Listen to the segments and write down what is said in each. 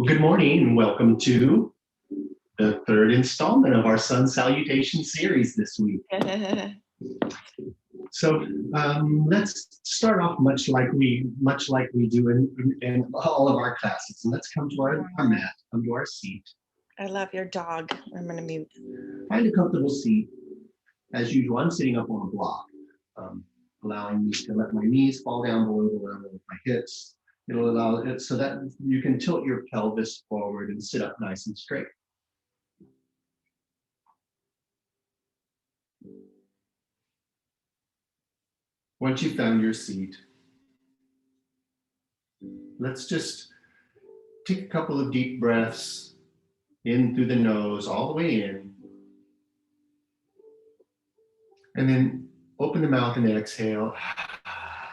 Good morning and welcome to the third installment of our Sun Salutation series this week. So let's start off much like we do in all of our classes. And let's come to our mat, come to our seat. I love your dog. I'm going to mute. Find a comfortable seat. As usual, I'm sitting up on a block, allowing me to let my knees fall down below the level of my hips. It'll allow it so that you can tilt your pelvis forward and sit up nice and straight. Once you've found your seat, let's just take a couple of deep breaths in through the nose, all the way in. And then open the mouth and exhale,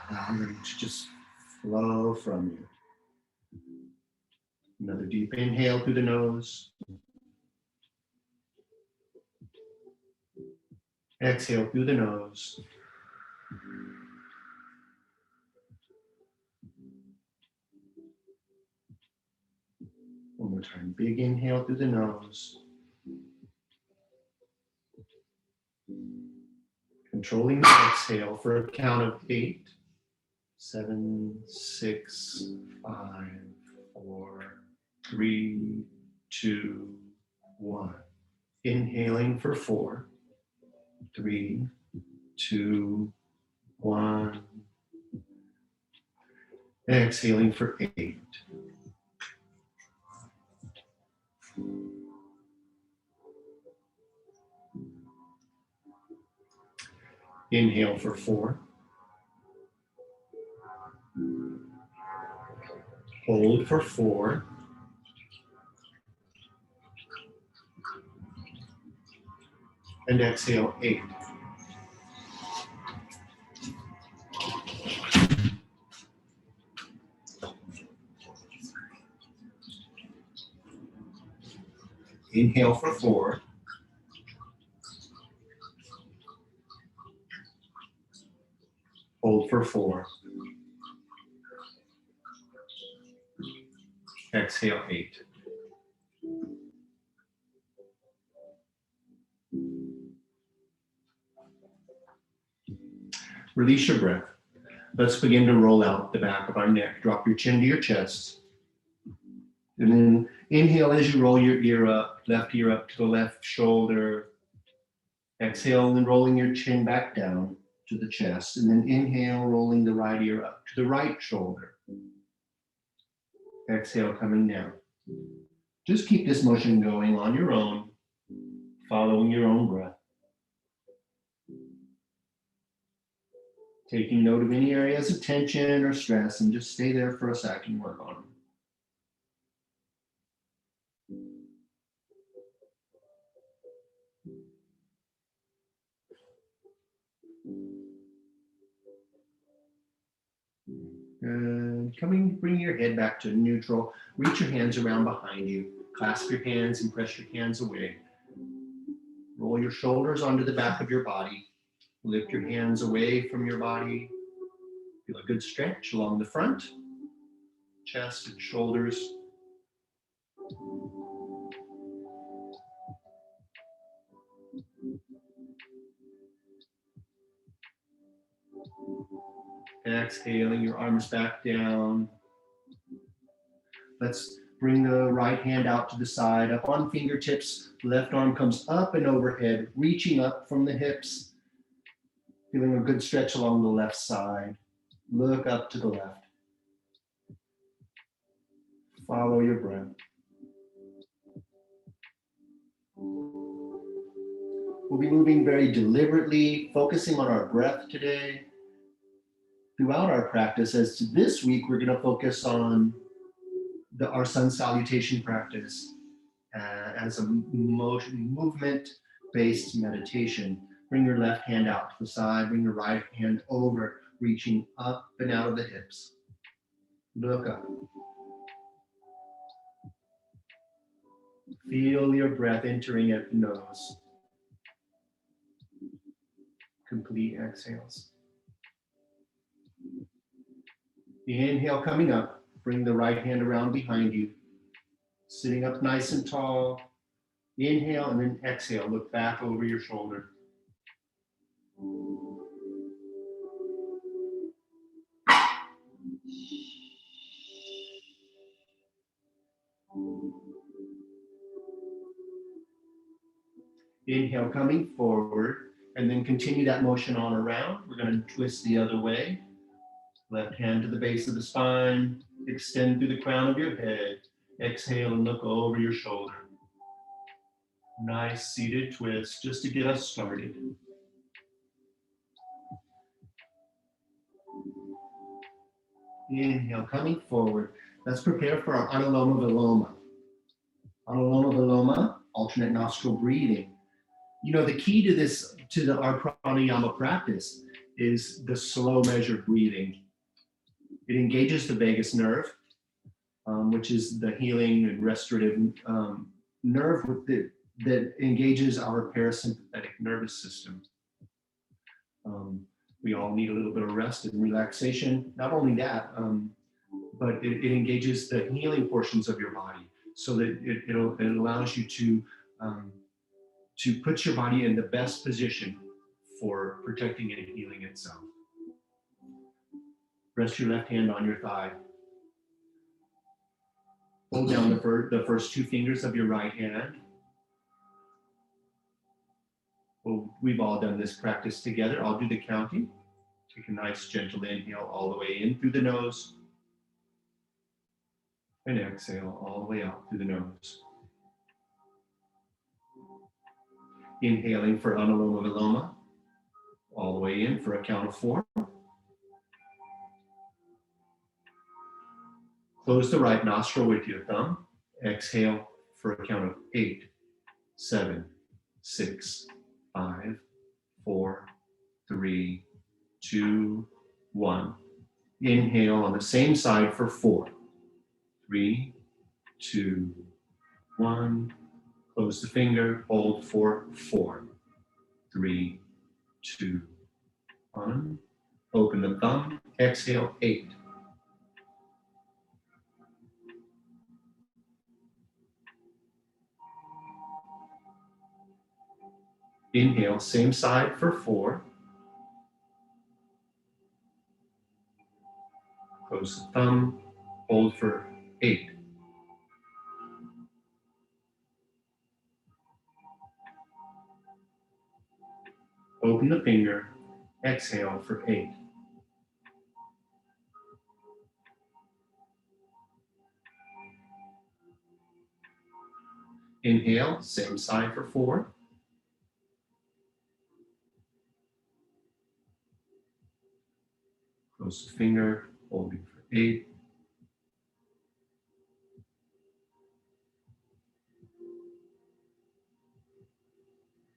allowing them to just flow from you. Another deep inhale through the nose. Exhale through the nose. One more time, big inhale through the nose. Controlling the exhale for a count of 8, 7, 6, 5, 4, 3, 2, 1. Inhaling for 4, 3, 2, 1. Exhaling for 8. Inhale for 4. Hold for 4. And exhale 8. Inhale for 4. Hold for 4. Exhale 8. Release your breath. Let's begin to roll out the back of our neck. Drop your chin to your chest. And then inhale as you roll your ear up, left ear up to the left shoulder. Exhale and then rolling your chin back down to the chest. And then inhale, rolling the right ear up to the right shoulder. Exhale, coming down. Just keep this motion going on your own, following your own breath. Taking note of any areas of tension or stress and just stay there for a second and work on them. And bring your head back to neutral. Reach your hands around behind you. Clasp your hands and press your hands away. Roll your shoulders onto the back of your body. Lift your hands away from your body. Feel a good stretch along the front, chest and shoulders. Exhaling your arms back down. Let's bring the right hand out to the side, up on fingertips. Left arm comes up and overhead, reaching up from the hips. Feeling a good stretch along the left side. Look up to the left. Follow your breath. We'll be moving very deliberately, focusing on our breath today. Throughout our practice, as to this week, we're going to focus on our Sun Salutation practice as a movement-based meditation. Bring your left hand out to the side, bring your right hand over, reaching up and out of the hips. Look up. Feel your breath entering at the nose. Complete exhales. The inhale coming up, bring the right hand around behind you. Sitting up nice and tall. Inhale and then exhale. Look back over your shoulder. Inhale, coming forward, and then continue that motion on around. We're going to twist the other way. Left hand to the base of the spine. Extend through the crown of your head. Exhale and look over your shoulder. Nice seated twist just to get us started. Inhale, coming forward. Let's prepare for our Anuloma Viloma. Anuloma Viloma, alternate nostril breathing. You know, the key to this, our pranayama practice, is the slow measured breathing. It engages the vagus nerve, which is the healing and restorative nerve that engages our parasympathetic nervous system. We all need a little bit of rest and relaxation. Not only that, but it engages the healing portions of your body, so that it allows you to put your body in the best position for protecting and healing itself. Rest your left hand on your thigh. Hold down the first two fingers of your right hand. Well, we've all done this practice together. I'll do the counting. Take a nice gentle inhale all the way in through the nose. And exhale all the way out through the nose. Inhaling for Anuloma Viloma, all the way in for a count of 4. Close the right nostril with your thumb. Exhale for a count of 8, 7, 6, 5, 4, 3, 2, 1. Inhale on the same side for 4. 3, 2, 1. Close the finger, hold for 4, 3, 2, 1. Open the thumb, exhale 8. Inhale, same side for 4. Close the thumb, hold for 8. Open the finger, exhale for 8. Inhale, same side for 4. Close the finger, holding for 8.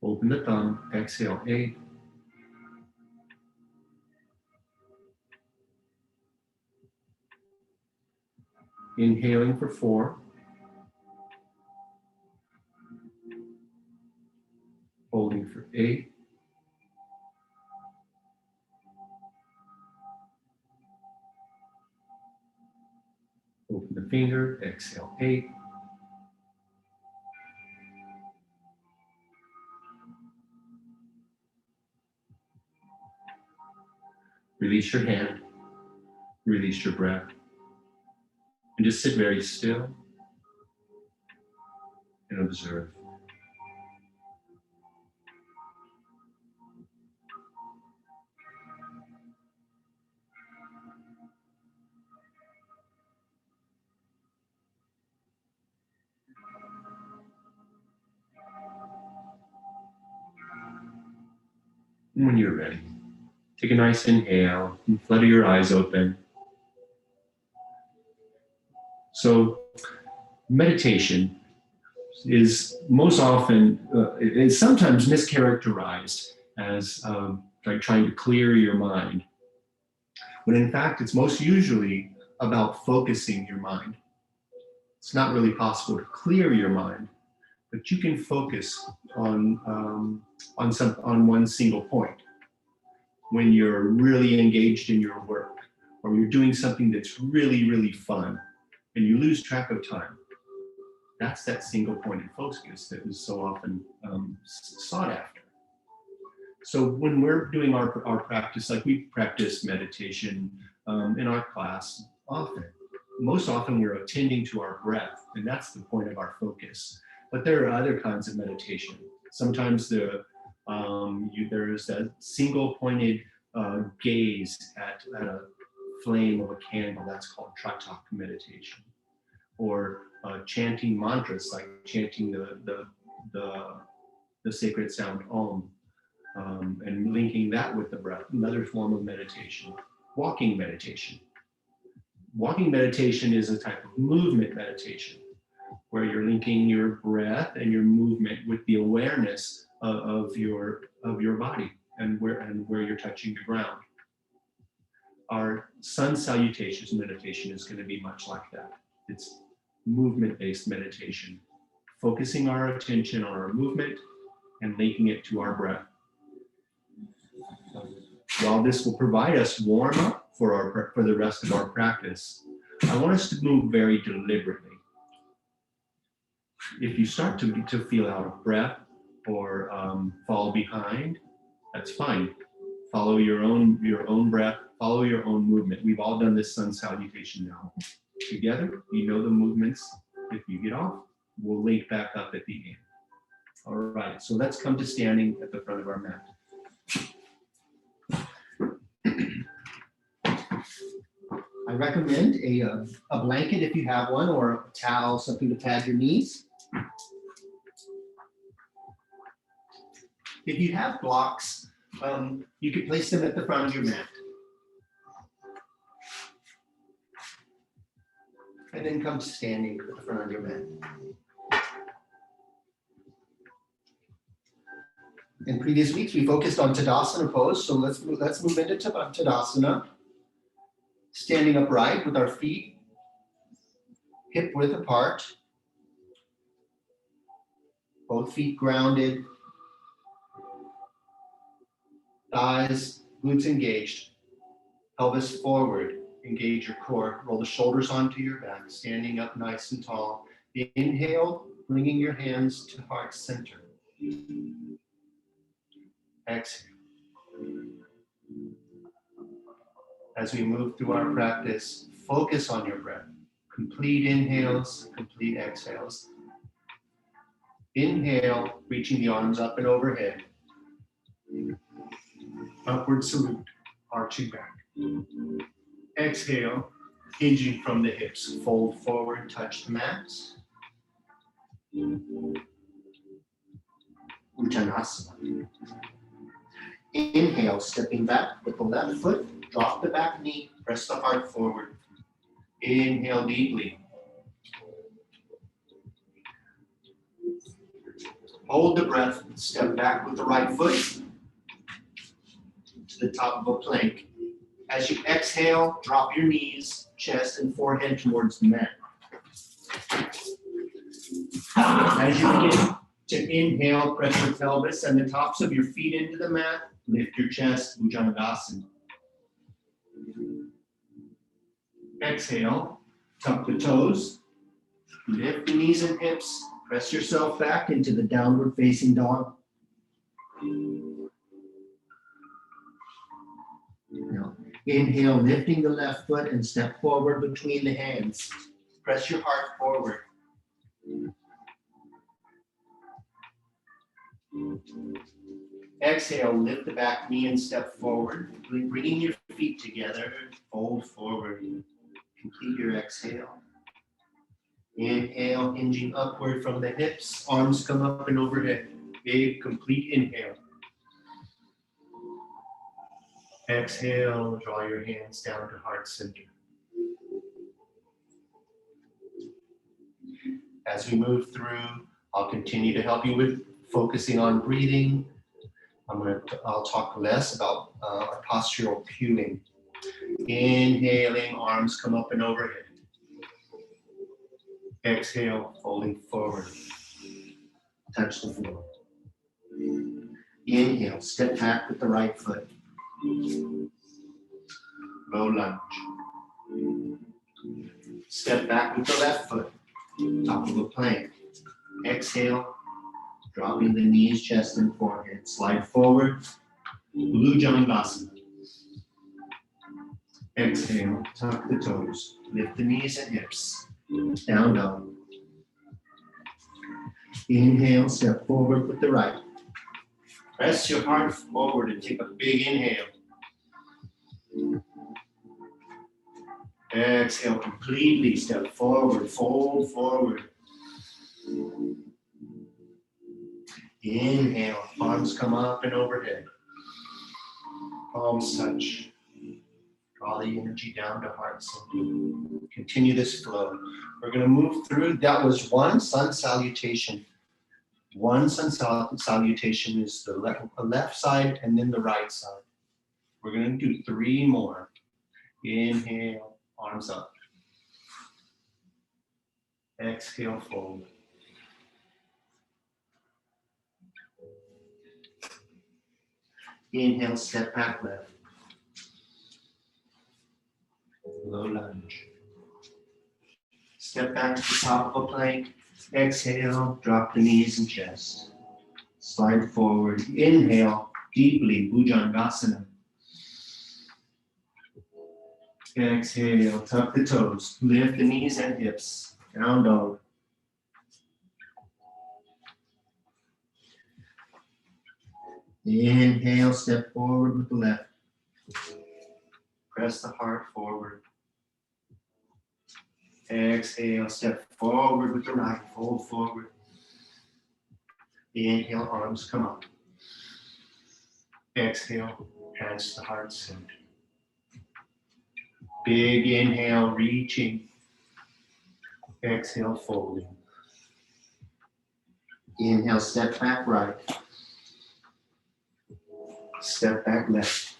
Open the thumb, exhale 8. Inhaling for 4. Holding for 8. Open the finger, exhale 8. Release your hand, release your breath, and just sit very still and observe. And when you're ready, take a nice inhale and flutter your eyes open. So meditation is most often, is sometimes mischaracterized as like trying to clear your mind, when in fact it's most usually about focusing your mind. It's not really possible to clear your mind, but you can focus on one single point. When you're really engaged in your work, or you're doing something that's really, really fun, and you lose track of time. That's that single pointed focus that is so often sought after. So when we're doing our practice, like we practice meditation in our class often, most often we're attending to our breath, and that's the point of our focus. But there are other kinds of meditation. Sometimes there's a single pointed gaze at a flame of a candle. That's called tratak meditation. Or chanting mantras, like chanting the sacred sound Om, and linking that with the breath, another form of meditation. Walking meditation. Walking meditation is a type of movement meditation where you're linking your breath and your movement with the awareness of your body and where you're touching the ground. Our Sun Salutation meditation is going to be much like that. It's movement-based meditation, focusing our attention on our movement and linking it to our breath. While this will provide us warm-up for the rest of our practice, I want us to move very deliberately. If you start to feel out of breath or fall behind, that's fine. Follow your own breath, follow your own movement. We've all done this Sun Salutation now. Together, you know the movements. If you get off, we'll link back up at the end. All right, so let's come to standing at the front of our mat. I recommend a blanket if you have one, or a towel, something to pad your knees. If you have blocks, you can place them at the front of your mat. And then come to standing at the front of your mat. In previous weeks, we focused on Tadasana pose, so let's move into Tadasana. Standing upright with our feet hip width apart, both feet grounded, thighs, glutes engaged, pelvis forward, engage your core, roll the shoulders onto your back, standing up nice and tall. Inhale, bringing your hands to heart center. Exhale. As we move through our practice, focus on your breath. Complete inhales, complete exhales. Inhale, reaching the arms up and overhead. Upward salute, arching back. Exhale, hinging from the hips. Fold forward, touch the mat. Uttanasana. Inhale, stepping back with the left foot. Drop the back knee, press the heart forward. Inhale deeply. Hold the breath, step back with the right foot to the top of a plank. As you exhale, drop your knees, chest, and forehead towards the mat. As you begin to inhale, press your pelvis and the tops of your feet into the mat. Lift your chest, Bhujangasana. Exhale, tuck the toes, lift the knees and hips, press yourself back into the downward facing dog. Now, inhale, lifting the left foot and step forward between the hands. Press your heart forward. Exhale, lift the back knee and step forward, bringing your feet together, fold forward. Complete your exhale. Inhale, hinging upward from the hips, arms come up and overhead. Big, complete inhale. Exhale, draw your hands down to heart center. As we move through, I'll continue to help you with focusing on breathing. I'll talk less about our postural cueing. Inhaling, arms come up and overhead. Exhale, folding forward. Touch the floor. Inhale, step back with the right foot. Low lunge. Step back with the left foot. top of a plank. Exhale, dropping the knees, chest, and forehead. Slide forward, Bhujangasana. Exhale, tuck the toes, lift the knees and hips. Down dog. Inhale, step forward with the right. Press your heart forward and take a big inhale. Exhale, completely step forward, fold forward. Inhale, arms come up and overhead. Palms touch. Draw the energy down to heart center. Continue this flow. We're going to move through. That was one sun salutation. One sun salutation is the left side and then the right side. We're going to do 3 more. Inhale, arms up. Exhale, fold. Inhale, step back left. Low lunge. Step back to the top of a plank. Exhale, drop the knees and chest. Slide forward. Inhale, deeply, Bhujangasana. Exhale, tuck the toes. Lift the knees and hips. Down dog. Inhale, step forward with the left. Press the heart forward. Exhale, step forward with the right, fold forward. Inhale, arms come up. Exhale, hands to heart center. Big inhale, reaching. Exhale, folding. Inhale, step back right. Step back left.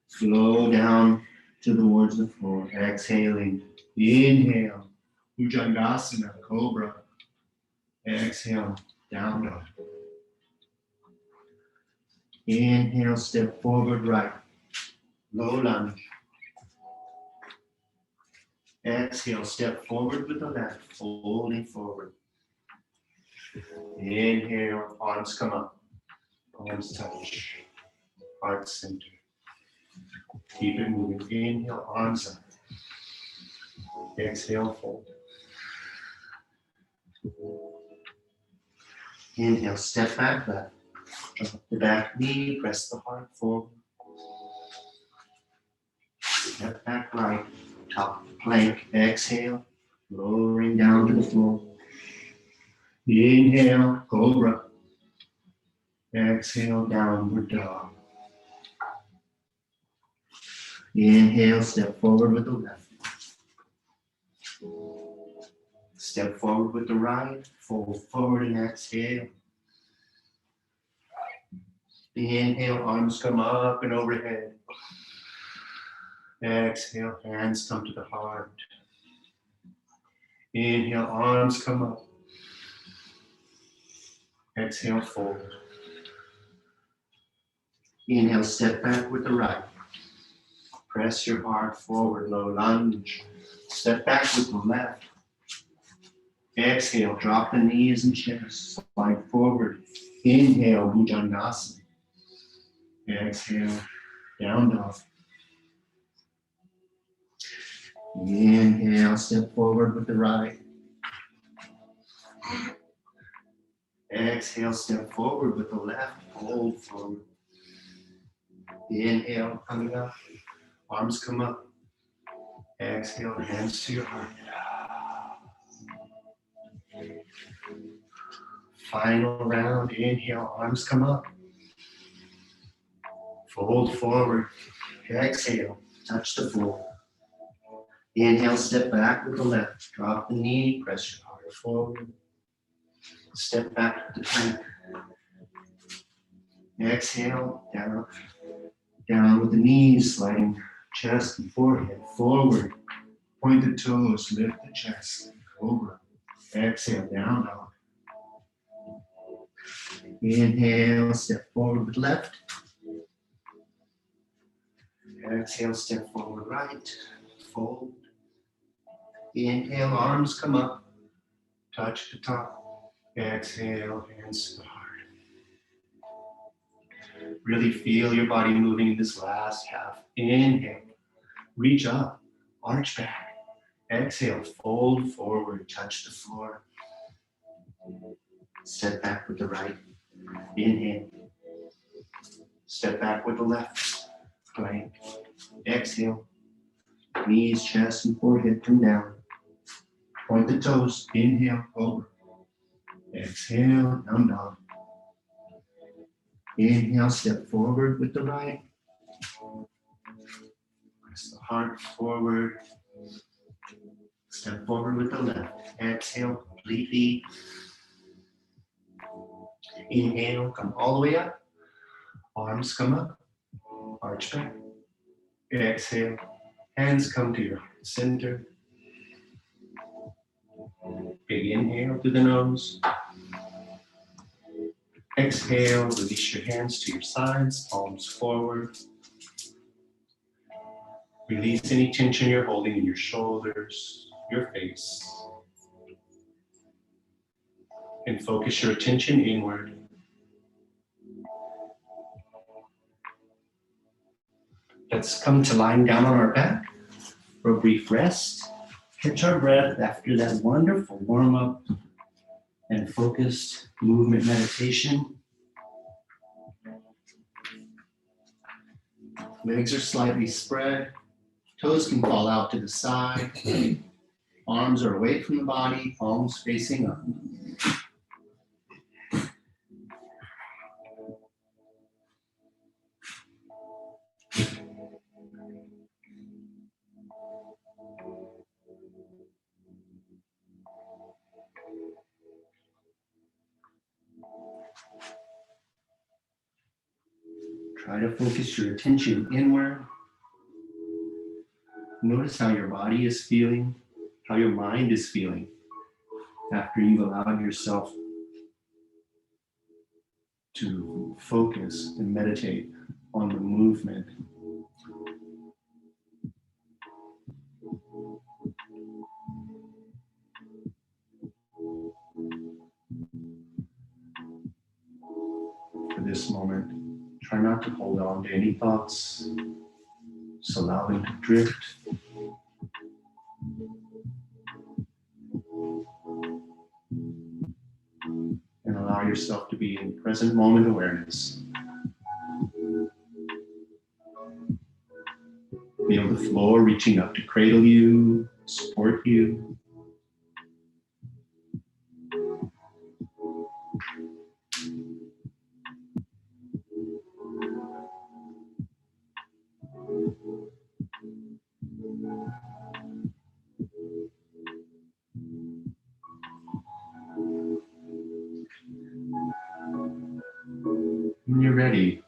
Flow down towards the floor. Exhaling. Inhale. Bhujangasana, cobra. Exhale. Down dog. Inhale, step forward right. Low lunge. Exhale, step forward with the left, folding forward. Inhale, arms come up. Palms touch. Heart center. Keep it moving. Inhale, arms up. Exhale, fold. Inhale, step back left. Drop the back knee, press the heart forward. Step back right, top plank. Exhale, lowering down to the floor. Inhale, cobra. Exhale, downward dog. Inhale, step forward with the left. Step forward with the right, fold forward and exhale. Inhale, arms come up and overhead. Exhale, hands come to the heart. Inhale, arms come up. Exhale, fold. Inhale, step back with the right. Press your heart forward, low lunge. Step back with the left. Exhale, drop the knees and chest. Slide forward. Inhale, Bhujangasana. Exhale, down dog. Inhale, step forward with the right. Exhale, step forward with the left. Fold forward. Inhale, coming up. Arms come up. Exhale, hands to your heart. Final round. Inhale, arms come up. Fold forward. Exhale, touch the floor. Inhale, step back with the left. Drop the knee, press your heart forward. Step back to the plank. Exhale, down. Down with the knees, sliding chest and forehead forward. Point the toes, lift the chest. Cobra. Exhale, down dog. Inhale, step forward with left. Exhale, step forward right. Fold. Inhale, arms come up, touch the top. Exhale, hands to the heart. Really feel your body moving in this last half. Inhale, reach up, arch back. Exhale, fold forward, touch the floor. Step back with the right. Inhale. Step back with the left. Plank. Exhale. Knees, chest, and forehead come down. Point the toes. Inhale, over. Exhale, down dog. Inhale, step forward with the right. Press the heart forward. Step forward with the left. Exhale completely. Inhale, come all the way up. Arms come up. Arch back. Exhale. Hands come to your heart center. Big inhale through the nose. Exhale, release your hands to your sides, palms forward. Release any tension you're holding in your shoulders, your face. And focus your attention inward. Let's come to lying down on our back for a brief rest. Catch our breath after that wonderful warm-up and focused movement meditation. Legs are slightly spread. Toes can fall out to the side. Arms are away from the body, palms facing up. Try to focus your attention inward. Notice how your body is feeling, how your mind is feeling after you've allowed yourself to focus and meditate on the movement. For this moment, try not to hold on to any thoughts. Just allow them to drift. And allow yourself to be in present moment awareness. Feel the floor reaching up to cradle you, support you. When you're ready,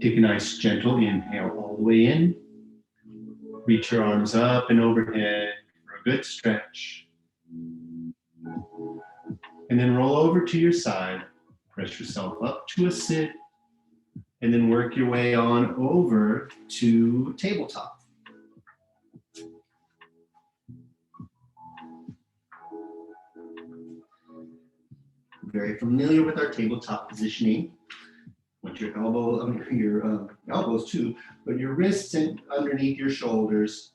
take a nice gentle inhale all the way in. Reach your arms up and overhead for a good stretch. And then roll over to your side. Press yourself up to a sit. And then work your way on over to tabletop. Very familiar with our tabletop positioning. Want your elbows too, but your wrists underneath your shoulders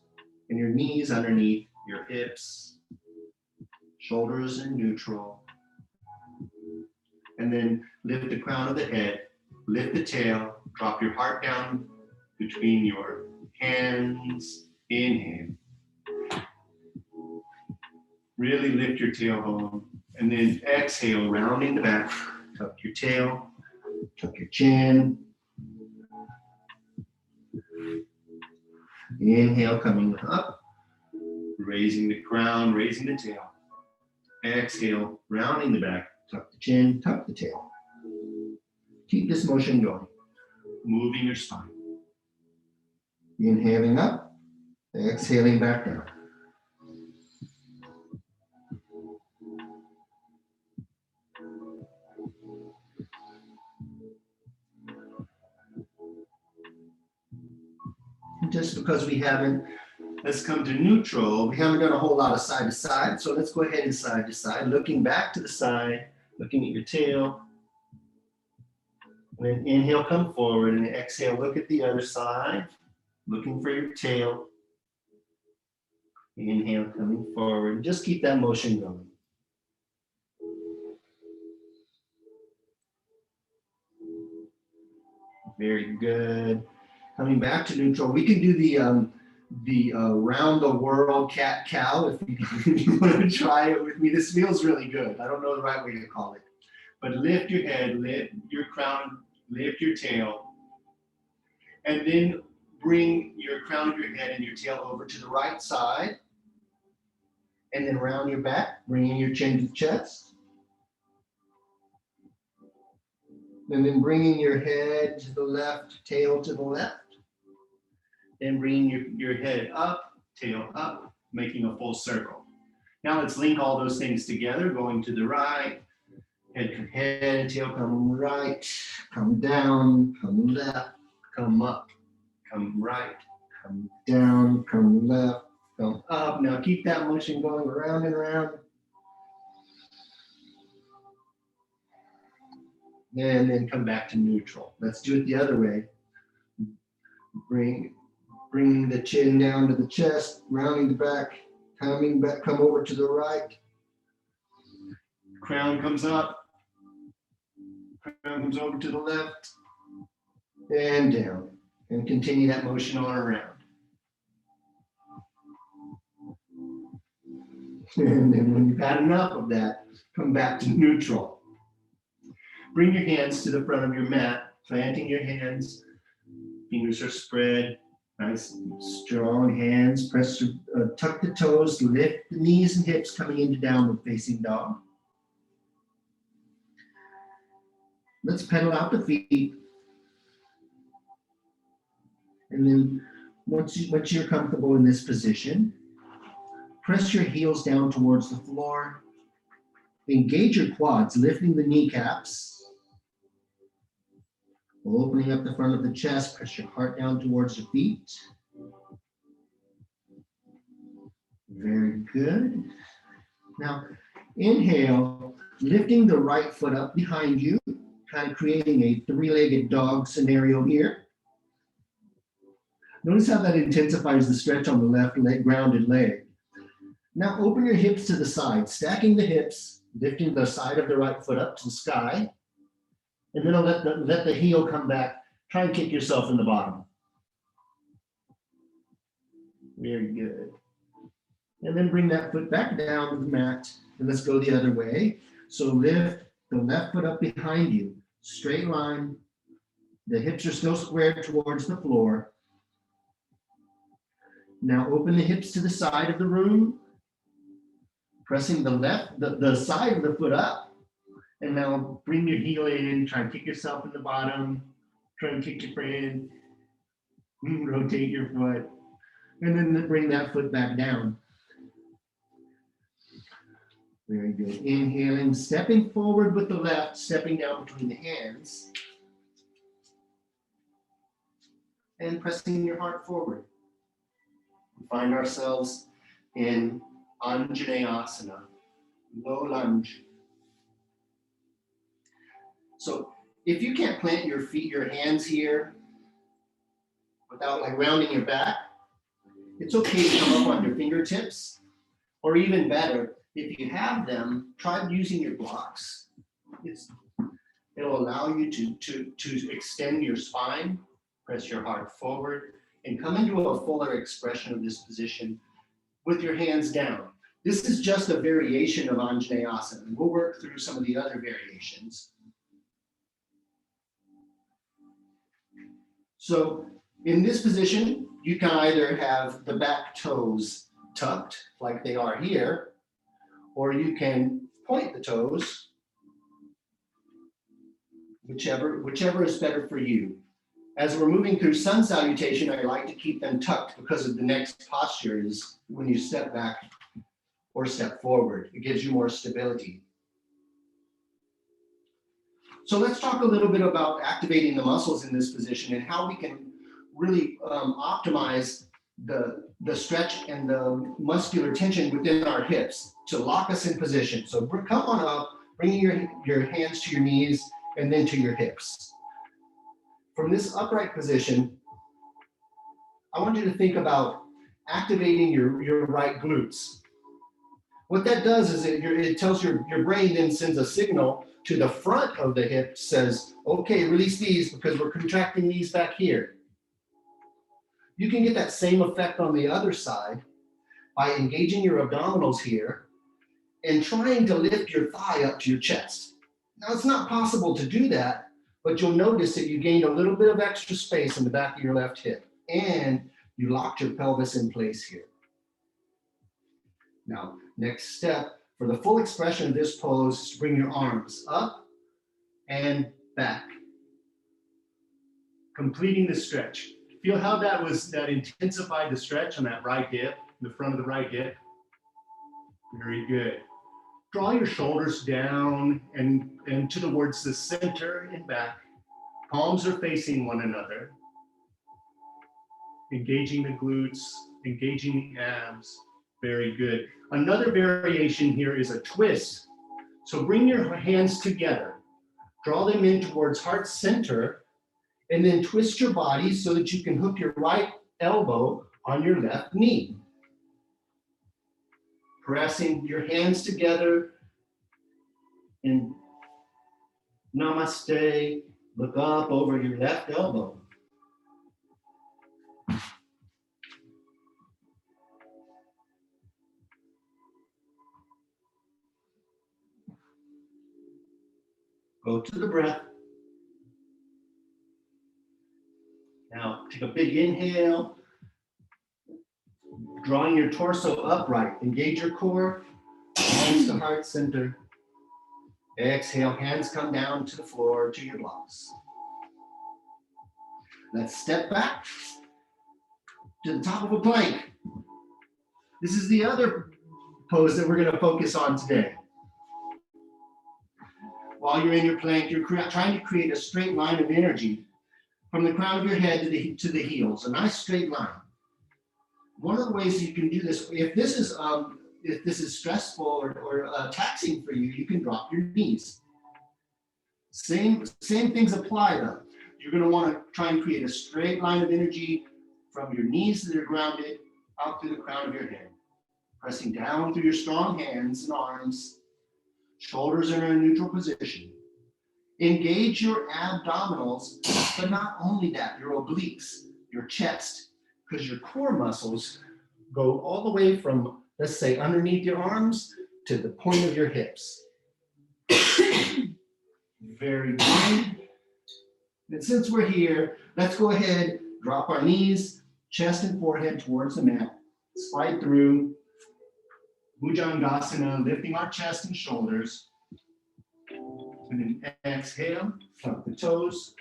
and your knees underneath your hips. Shoulders in neutral. And then lift the crown of the head, lift the tail, drop your heart down between your hands. Inhale. Really lift your tailbone. And then exhale, rounding the back. Tuck your tail, tuck your chin. Inhale, coming up. Raising the crown, raising the tail. Exhale, rounding the back. Tuck the chin, tuck the tail. Keep this motion going. Moving your spine. Inhaling up, exhaling back down. And just because we haven't Let's come to neutral. We haven't done a whole lot of side to side, so let's go ahead and side to side, looking back to the side, looking at your tail. And then inhale, come forward, and exhale, look at the other side, looking for your tail. Inhale, coming forward. Just keep that motion going. Very good. Coming back to neutral, we can do the round the world cat cow if you want to try it with me. This feels really good. I don't know the right way to call it, but lift your head, lift your crown, lift your tail, and then bring your crown of your head and your tail over to the right side, and then round your back, bringing your chin to the chest. And then bringing your head to the left, tail to the left. Then bringing your head up, tail up, making a full circle. Now let's link all those things together, going to the right. Head, tail come right, come down, come left, come up, come right, come down, come left, come up. Now keep that motion going around and around. And then come back to neutral. Let's do it the other way. Bring the chin down to the chest, rounding the back, coming back, come over to the right. Crown comes up. Crown comes over to the left. And down. And continue that motion on around. And then when you've had enough of that, come back to neutral. Bring your hands to the front of your mat, planting your hands. Fingers are spread. Nice, strong hands. Press, tuck the toes, lift the knees and hips, coming into downward facing dog. Let's pedal out the feet. And then once you're comfortable in this position, press your heels down towards the floor. Engage your quads, lifting the kneecaps. Opening up the front of the chest, press your heart down towards your feet. Very good. Now, inhale, lifting the right foot up behind you, kind of creating a three-legged dog scenario here. Notice how that intensifies the stretch on the left leg, grounded leg. Now open your hips to the side, stacking the hips, lifting the side of the right foot up to the sky. And then let the heel come back. Try and kick yourself in the bottom. Very good. And then bring that foot back down to the mat. And let's go the other way. So lift the left foot up behind you. Straight line. The hips are still squared towards the floor. Now open the hips to the side of the room. Pressing the side of the foot up. And now bring your heel in, try and kick yourself in the bottom, try and kick your friend, rotate your foot, and then bring that foot back down. Very good. Inhaling, stepping forward with the left, stepping down between the hands, and pressing your heart forward. We find ourselves in Anjaneyasana, low lunge. So if you can't plant your feet, your hands here without like rounding your back, it's okay to come up on your fingertips, or even better, if you have them, try using your blocks. It'll allow you to extend your spine, press your heart forward, and come into a fuller expression of this position with your hands down. This is just a variation of Anjaneyasana, and we'll work through some of the other variations. So in this position, you can either have the back toes tucked like they are here, or you can point the toes, whichever is better for you. As we're moving through Sun Salutation, I like to keep them tucked because of the next posture is when you step back or step forward. It gives you more stability. So let's talk a little bit about activating the muscles in this position and how we can really optimize the stretch and the muscular tension within our hips to lock us in position. So come on up, bringing your hands to your knees and then to your hips. From this upright position, I want you to think about activating your right glutes. What that does is it tells your brain, then sends a signal to the front of the hip, says, okay, release these because we're contracting these back here. You can get that same effect on the other side by engaging your abdominals here and trying to lift your thigh up to your chest. Now, it's not possible to do that, but you'll notice that you gained a little bit of extra space in the back of your left hip, and you locked your pelvis in place here. Now, next step, for the full expression of this pose, is to bring your arms up and back, completing the stretch. Feel how that intensified the stretch on that right hip, the front of the right hip. Very good. Draw your shoulders down and towards the center and back. Palms are facing one another. Engaging the glutes, engaging the abs. Very good. Another variation here is a twist. So bring your hands together. Draw them in towards heart center, and then twist your body so that you can hook your right elbow on your left knee. Pressing your hands together and namaste, look up over your left elbow. Go to the breath. Now, take a big inhale, drawing your torso upright. Engage your core, hands to heart center. Exhale, hands come down to the floor, to your blocks. Let's step back to the top of a plank. This is the other pose that we're going to focus on today. While you're in your plank, you're trying to create a straight line of energy from the crown of your head to the heels, a nice straight line. One of the ways you can do this, if this is stressful or taxing for you, you can drop your knees. Same things apply though. You're going to want to try and create a straight line of energy from your knees that are grounded out through the crown of your head. Pressing down through your strong hands and arms. Shoulders are in a neutral position. Engage your abdominals, but not only that, your obliques, your chest, because your core muscles go all the way from, let's say, underneath your arms to the point of your hips. Very good. And since we're here, let's go ahead, drop our knees, chest and forehead towards the mat. Slide through Bhujangasana, lifting our chest and shoulders. And then exhale, flip the toes.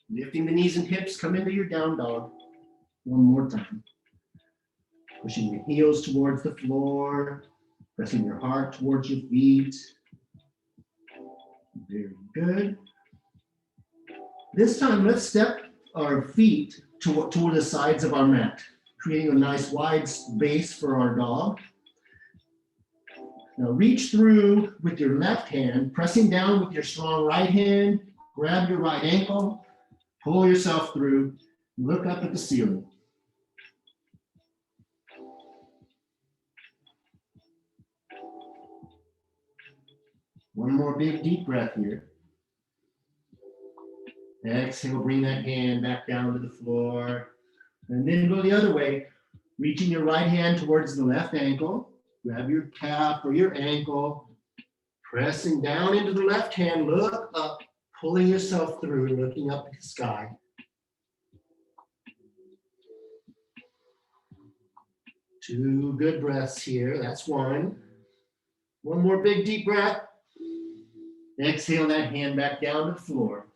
Lifting the knees and hips, come into your down dog. One more time. Pushing your heels towards the floor, pressing your heart towards your feet. Very good. This time, let's step our feet toward the sides of our mat, creating a nice wide space for our dog. Now reach through with your left hand, pressing down with your strong right hand, grab your right ankle, pull yourself through, look up at the ceiling. One more big deep breath here. Exhale, bring that hand back down to the floor. And then go the other way, reaching your right hand towards the left ankle. Grab your calf or your ankle, pressing down into the left hand, look up, pulling yourself through, looking up at the sky. Two good breaths here, that's one. One more big deep breath. Exhale that hand back down to the floor.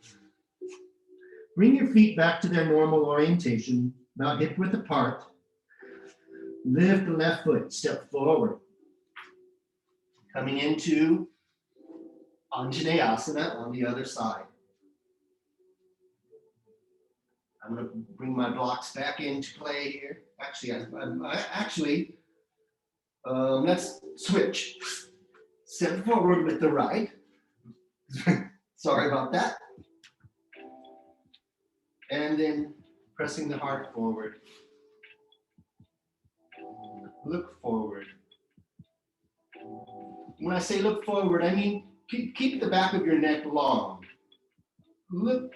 Bring your feet back to their normal orientation, about hip width apart. Lift the left foot, step forward. Coming into Anjaneyasana on the other side. I'm going to bring my blocks back into play here, back let's switch. Step forward with the right. Sorry about that. And then pressing the heart forward. Look forward. When I say look forward, I mean keep the back of your neck long. Look,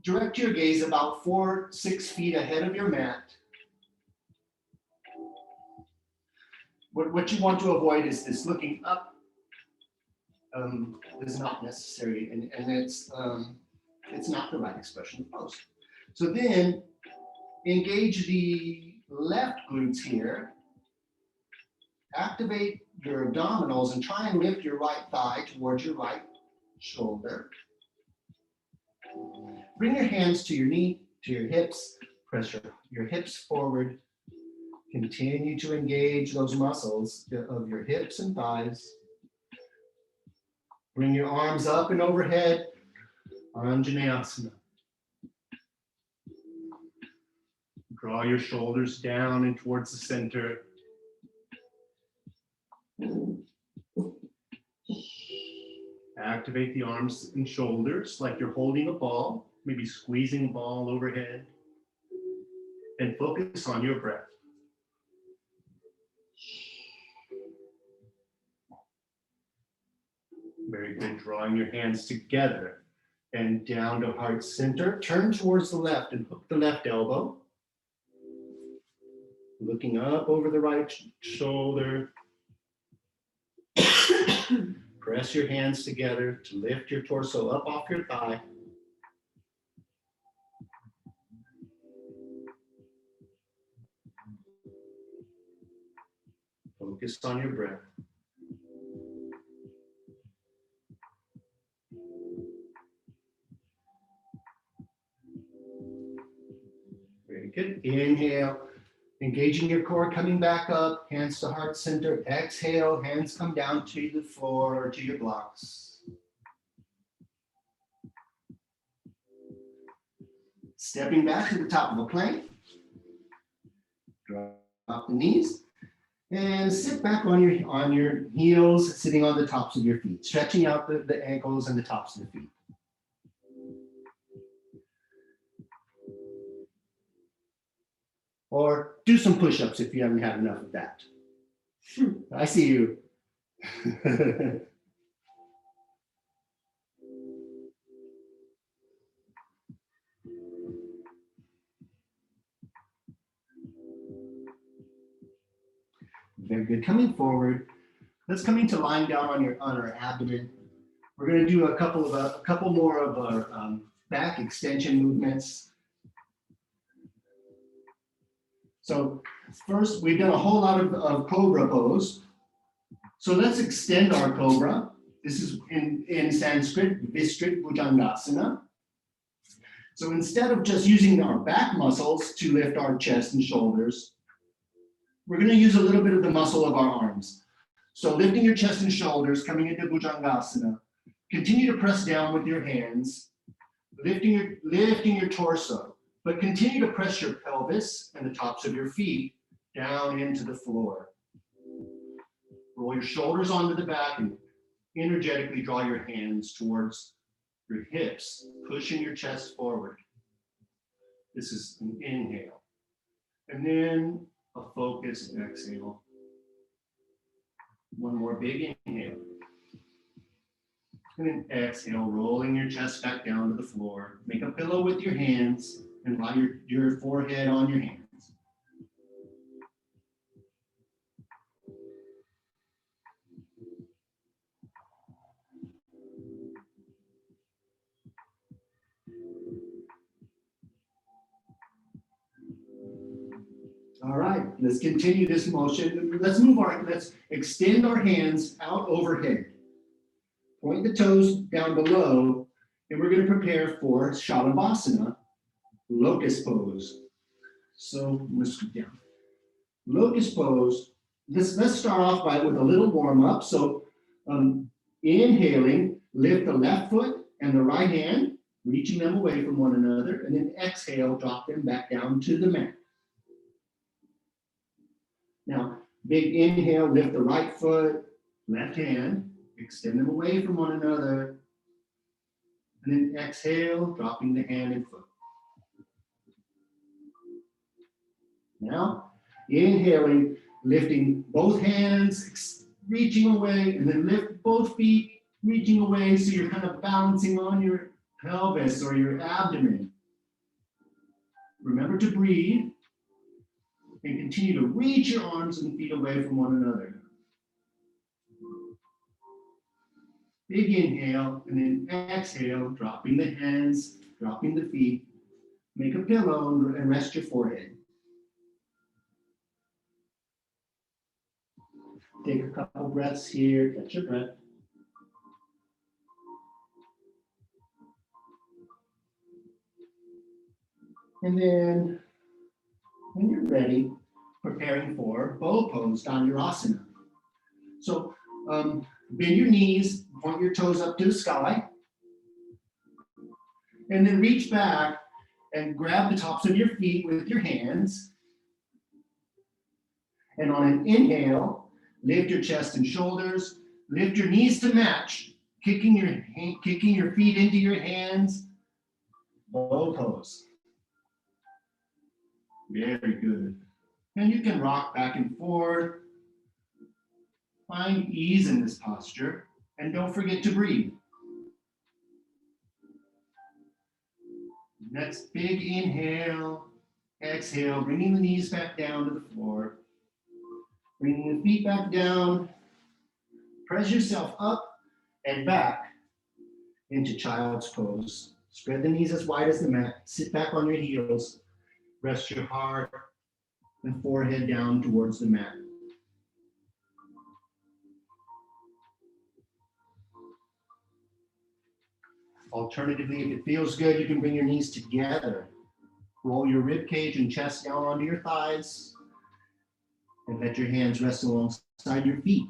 direct your gaze about 4-6 feet ahead of your mat. What you want to avoid is this looking up. Is not necessary, and it's not the right expression of pose. So then engage the left glutes here. Activate your abdominals and try and lift your right thigh towards your right shoulder. Bring your hands to your knee, to your hips. Press your hips forward. Continue to engage those muscles of your hips and thighs. Bring your arms up and overhead. Anjaneyasana. Draw your shoulders down and towards the center. Activate the arms and shoulders like you're holding a ball, maybe squeezing a ball overhead. And focus on your breath. Very good. Drawing your hands together and down to heart center. Turn towards the left and hook the left elbow. Looking up over the right shoulder. Press your hands together to lift your torso up off your thigh. Focus on your breath. Very good. Inhale, engaging your core, coming back up, hands to heart center. Exhale, hands come down to the floor or to your blocks. Stepping back to the top of a plank. Drop the knees. And sit back on your heels, sitting on the tops of your feet, stretching out the ankles and the tops of the feet. Or do some push-ups if you haven't had enough of that. I see you. Very good. Coming forward, let's come into lying down on our abdomen. We're going to do a couple more of our back extension movements. So first, we've done a whole lot of cobra pose. So let's extend our cobra. This is in Sanskrit, Vistrit Bhujangasana. So instead of just using our back muscles to lift our chest and shoulders, we're going to use a little bit of the muscle of our arms. So lifting your chest and shoulders, coming into Bhujangasana. Continue to press down with your hands, lifting your torso, but continue to press your pelvis and the tops of your feet down into the floor. Roll your shoulders onto the back and energetically draw your hands towards your hips, pushing your chest forward. This is an inhale. And then a focused exhale. One more big inhale. And then exhale, rolling your chest back down to the floor. Make a pillow with your hands and lie your forehead on your hands. All right, let's continue this motion. Let's extend our hands out overhead. Point the toes down below, and we're going to prepare for Shalabhasana, locust pose. So let's go down. Locust pose. Let's start off with a little warm up. So inhaling, lift the left foot and the right hand, reaching them away from one another, and then exhale, drop them back down to the mat. Now, big inhale, lift the right foot, left hand, extend them away from one another. And then exhale, dropping the hand and foot. Now, inhaling, lifting both hands, reaching away, and then lift both feet, reaching away, so you're kind of balancing on your pelvis or your abdomen. Remember to breathe and continue to reach your arms and feet away from one another. Big inhale, and then exhale, dropping the hands, dropping the feet. Make a pillow and rest your forehead. Take a couple breaths here, catch your breath. And then, when you're ready, preparing for bow pose, Dhanurasana. So, bend your knees, point your toes up to the sky, and then reach back and grab the tops of your feet with your hands. And on an inhale, lift your chest and shoulders, lift your knees to match, kicking your feet into your hands, bow pose. Very good. And you can rock back and forth. Find ease in this posture, and don't forget to breathe. Next, big inhale, exhale, bringing the knees back down to the floor. Bringing the feet back down. Press yourself up and back into child's pose. Spread the knees as wide as the mat. Sit back on your heels. Rest your heart and forehead down towards the mat. Alternatively, if it feels good, you can bring your knees together. Roll your rib cage and chest down onto your thighs, and let your hands rest alongside your feet.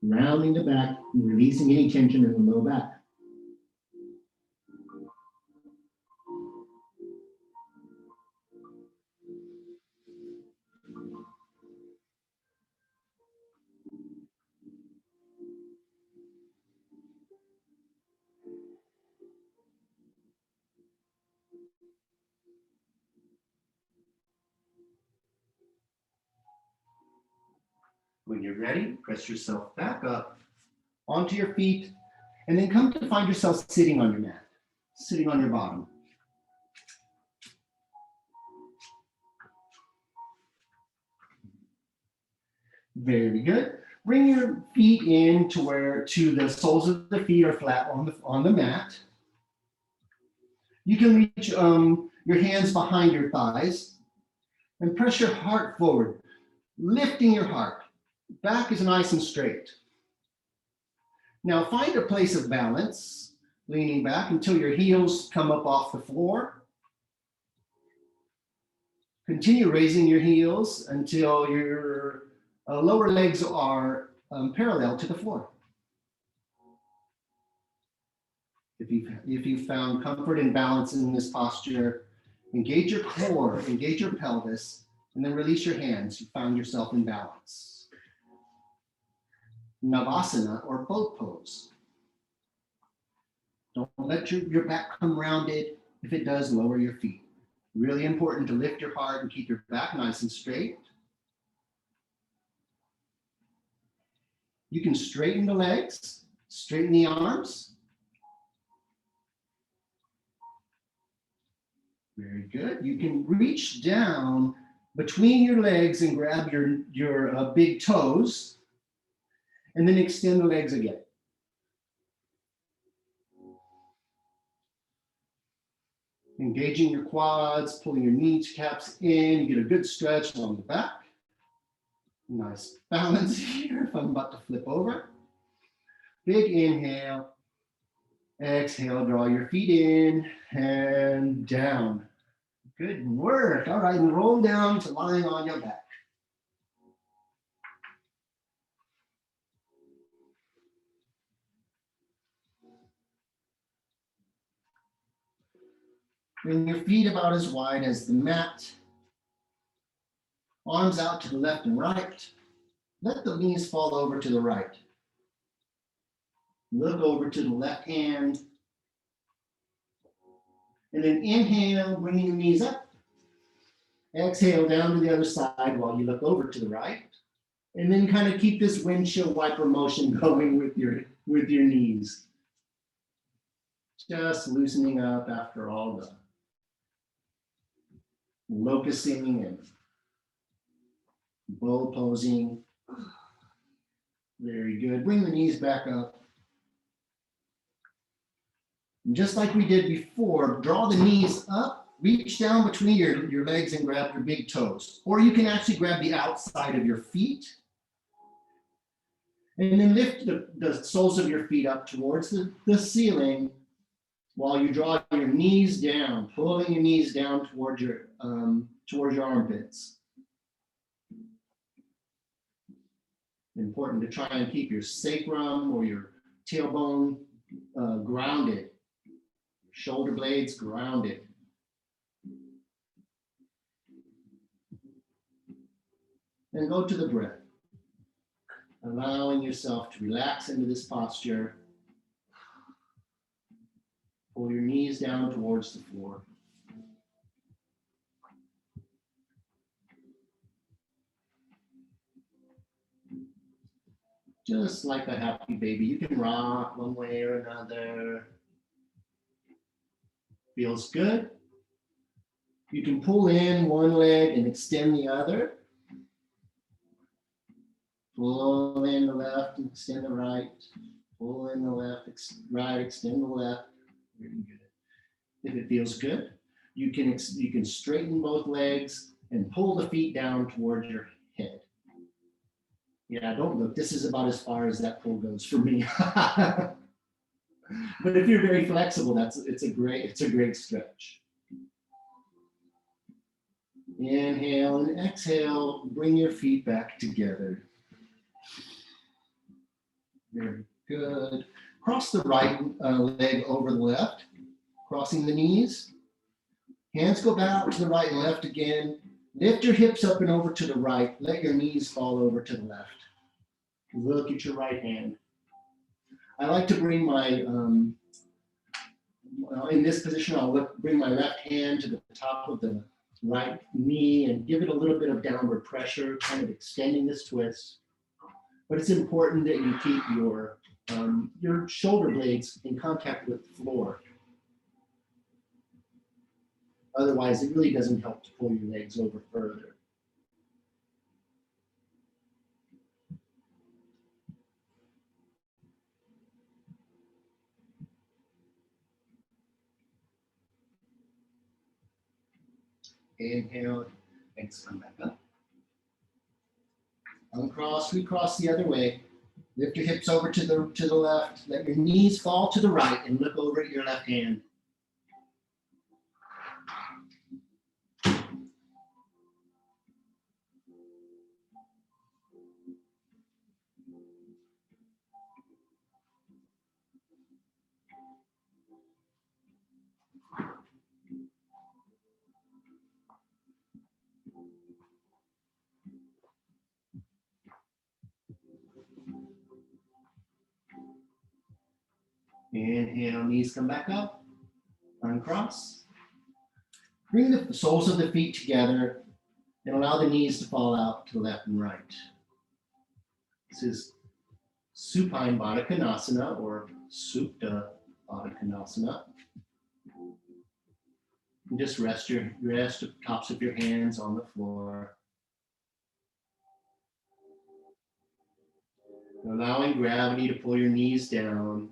Rounding the back and releasing any tension in the low back. When you're ready, press yourself back up onto your feet, and then come to find yourself sitting on your mat, sitting on your bottom. Very good. Bring your feet in to the soles of the feet are flat on the mat. You can reach your hands behind your thighs and press your heart forward, lifting your heart. Back is nice and straight. Now find a place of balance, leaning back until your heels come up off the floor. Continue raising your heels until your lower legs are parallel to the floor. If you found comfort and balance in this posture, engage your core, engage your pelvis, and then release your hands. You found yourself in balance. Navasana, or boat pose. Don't let your back come rounded. If it does, lower your feet. Really important to lift your heart and keep your back nice and straight. You can straighten the legs, straighten the arms. Very good. You can reach down between your legs and grab your big toes, and then extend the legs again. Engaging your quads, pulling your kneecaps in, you get a good stretch along the back. Nice balance here if I'm about to flip over. Big inhale. Exhale, draw your feet in and down. Good work. All right, and roll down to lying on your back. Bring your feet about as wide as the mat. Arms out to the left and right. Let the knees fall over to the right. Look over to the left hand. And then inhale, bringing your knees up. Exhale down to the other side while you look over to the right. And then kind of keep this windshield wiper motion going with your knees. Just loosening up after all the locusting and bow posing. Very good. Bring the knees back up. And just like we did before, draw the knees up, reach down between your legs and grab your big toes. Or you can actually grab the outside of your feet. And then lift the soles of your feet up towards the ceiling while you draw your knees down, pulling your knees down towards your armpits. Important to try and keep your sacrum or your tailbone grounded, shoulder blades grounded. And go to the breath, allowing yourself to relax into this posture. Pull your knees down towards the floor. Just like a happy baby, you can rock one way or another. Feels good. You can pull in one leg and extend the other. Pull in the left and extend the right. Pull in the left, right, extend the left. Very good. If it feels good, you can straighten both legs and pull the feet down towards your head. Yeah, don't look. This is about as far as that pull goes for me. But if you're very flexible, it's a great stretch. Inhale and exhale. Bring your feet back together. Very good. Cross the right leg over the left, crossing the knees. Hands go back to the right and left again. Lift your hips up and over to the right. Let your knees fall over to the left. Look at your right hand. I like to bring my, in this position, I'll bring my left hand to the top of the right knee and give it a little bit of downward pressure, kind of extending this twist. But it's important that you keep your shoulder blades in contact with the floor. Otherwise, it really doesn't help to pull your legs over further. Inhale, legs come back up. Uncross, recross the other way. Lift your hips over to the left. Let your knees fall to the right and look over at your left hand. Inhale, knees come back up. Uncross. Bring the soles of the feet together and allow the knees to fall out to the left and right. This is Supine Baddha Konasana or Supta Baddha Konasana. And just rest the tops of your hands on the floor. Allowing gravity to pull your knees down.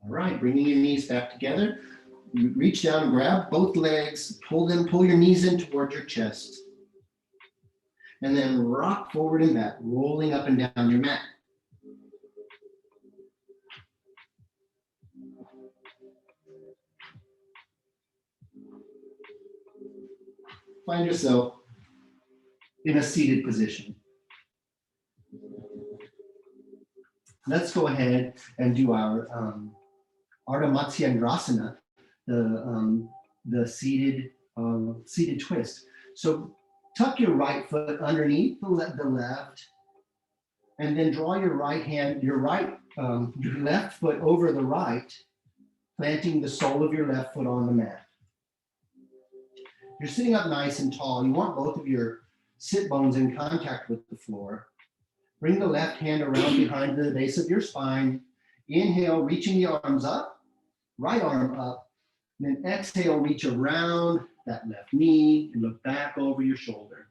All right, bringing your knees back together. You reach down and grab both legs, pull your knees in toward your chest, and then rock forward and back, rolling up and down your mat. Find yourself in a seated position. Let's go ahead and do our Ardha Matsyendrasana, the seated twist. So tuck your right foot underneath the left, and then draw your left foot over the right, planting the sole of your left foot on the mat. You're sitting up nice and tall. You want both of your sit bones in contact with the floor. Bring the left hand around behind the base of your spine. Inhale, reaching the arms up, right arm up. And then exhale, reach around that left knee and look back over your shoulder.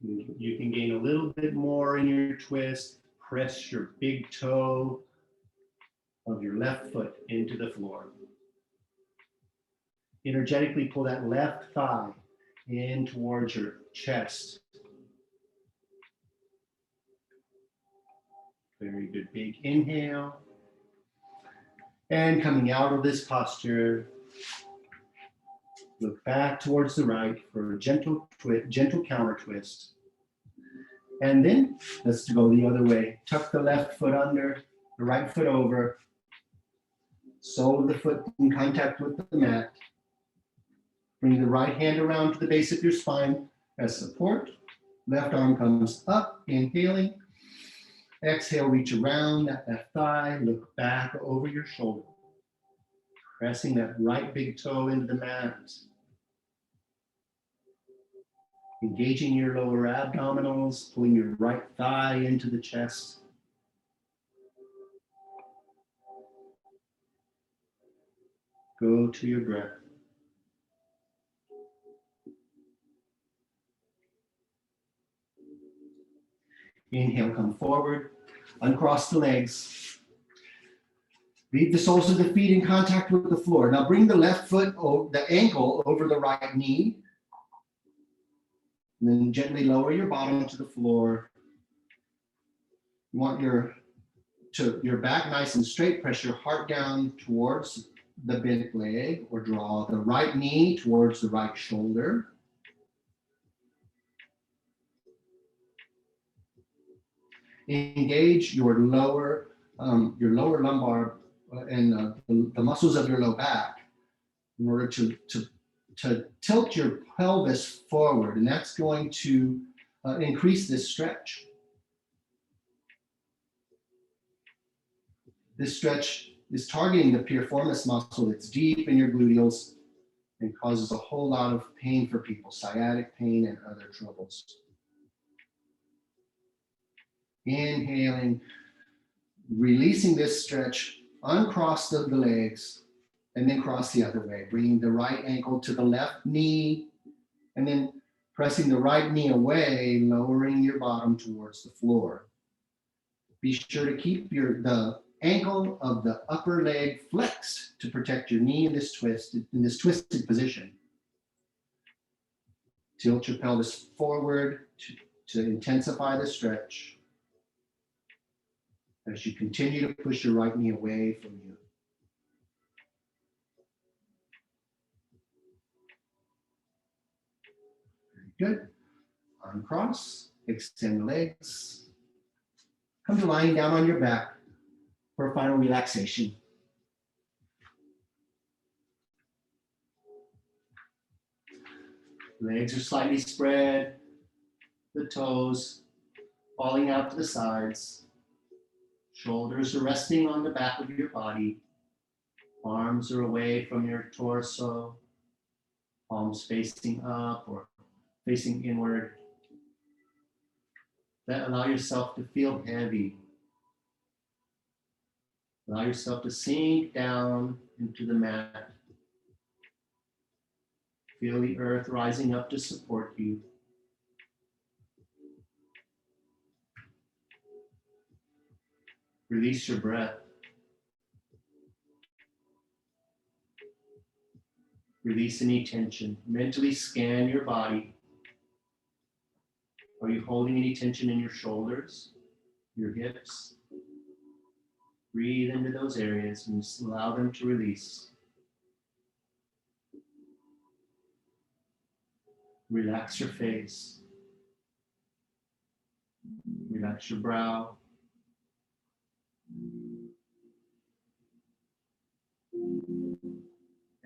You can gain a little bit more in your twist. Press your big toe of your left foot into the floor. Energetically pull that left thigh in towards your chest. Very good, big inhale. And coming out of this posture, look back towards the right for a gentle counter twist. And then let's go the other way. Tuck the left foot under, the right foot over. Sole of the foot in contact with the mat. Bring the right hand around to the base of your spine as support. Left arm comes up, inhaling. Exhale, reach around that left thigh, look back over your shoulder. Pressing that right big toe into the mat. Engaging your lower abdominals, pulling your right thigh into the chest. Go to your breath. Inhale, come forward, uncross the legs. Leave the soles of the feet in contact with the floor. Now bring the left foot, the ankle over the right knee. And then gently lower your bottom to the floor. You want your back nice and straight. Press your heart down towards the bent leg, or draw the right knee towards the right shoulder. Engage your lower lumbar and the muscles of your low back in order to tilt your pelvis forward, and that's going to increase this stretch. This stretch is targeting the piriformis muscle that's deep in your gluteals and causes a whole lot of pain for people, sciatic pain and other troubles. Inhaling, releasing this stretch, uncross the legs, and then cross the other way, bringing the right ankle to the left knee, and then pressing the right knee away, lowering your bottom towards the floor. Be sure to keep the ankle of the upper leg flexed to protect your knee in this twisted position. Tilt your pelvis forward to intensify the stretch as you continue to push your right knee away from you. Very good. Uncross, extend the legs. Come to lying down on your back for a final relaxation. Legs are slightly spread, the toes falling out to the sides. Shoulders are resting on the back of your body. Arms are away from your torso. Palms facing up or facing inward. Then allow yourself to feel heavy. Allow yourself to sink down into the mat. Feel the earth rising up to support you. Release your breath. Release any tension. Mentally scan your body. Are you holding any tension in your shoulders, your hips? Breathe into those areas and just allow them to release. Relax your face. Relax your brow.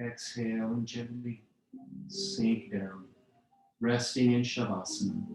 Exhale and gently sink down, resting in Shavasana.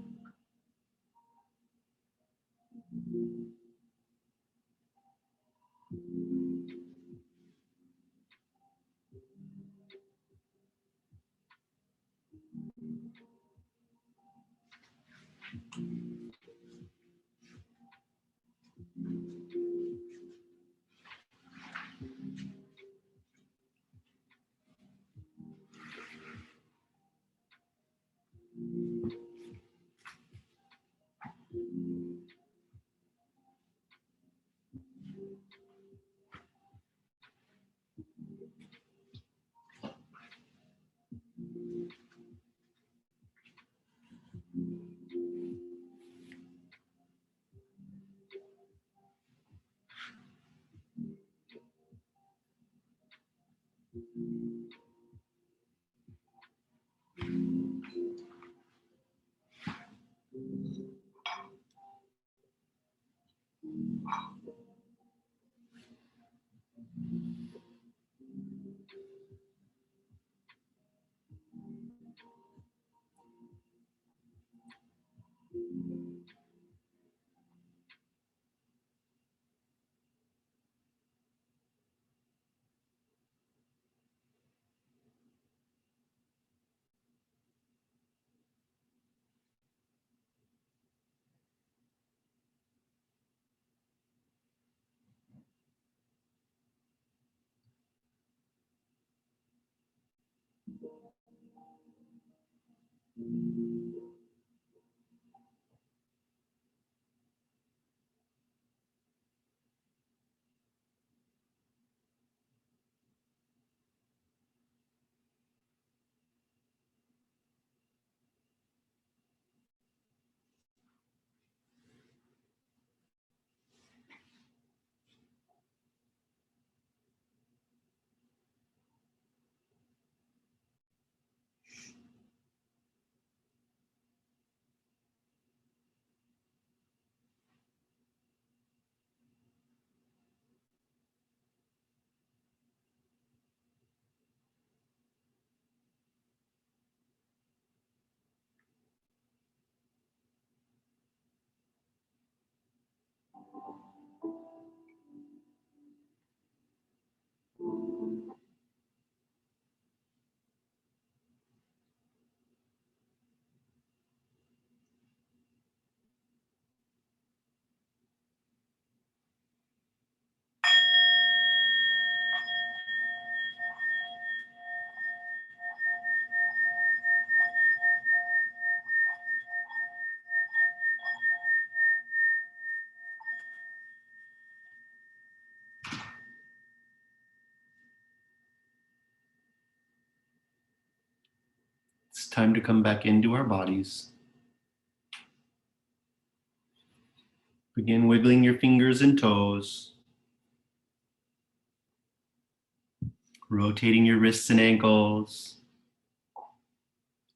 It's time to come back into our bodies. Begin wiggling your fingers and toes. Rotating your wrists and ankles.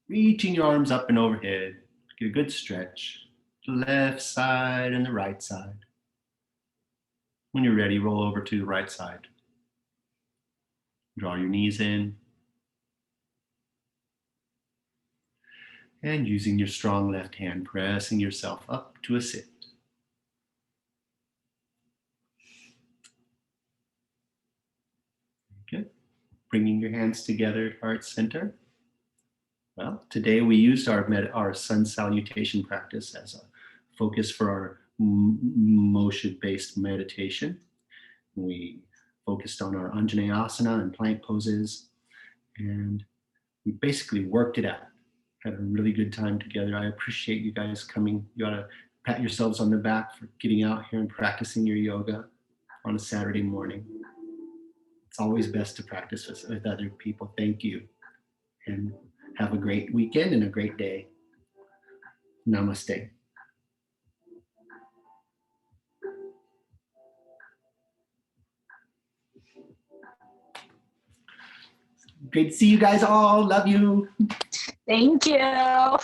Reaching your arms up and overhead. Get a good stretch. The left side and the right side. When you're ready, roll over to the right side. Draw your knees in. And using your strong left hand, pressing yourself up to a sit. Good. Bringing your hands together at heart center. Well, today we used our Sun Salutation practice as a focus for our motion-based meditation. We focused on our Anjaneyasana and plank poses, and We basically worked it out. Had a really good time together. I appreciate you guys coming. You ought to pat yourselves on the back for getting out here and practicing your yoga on a Saturday morning. It's always best to practice with other people. Thank you. And have a great weekend and a great day. Namaste. Great to see you guys all. Love you. Thank you.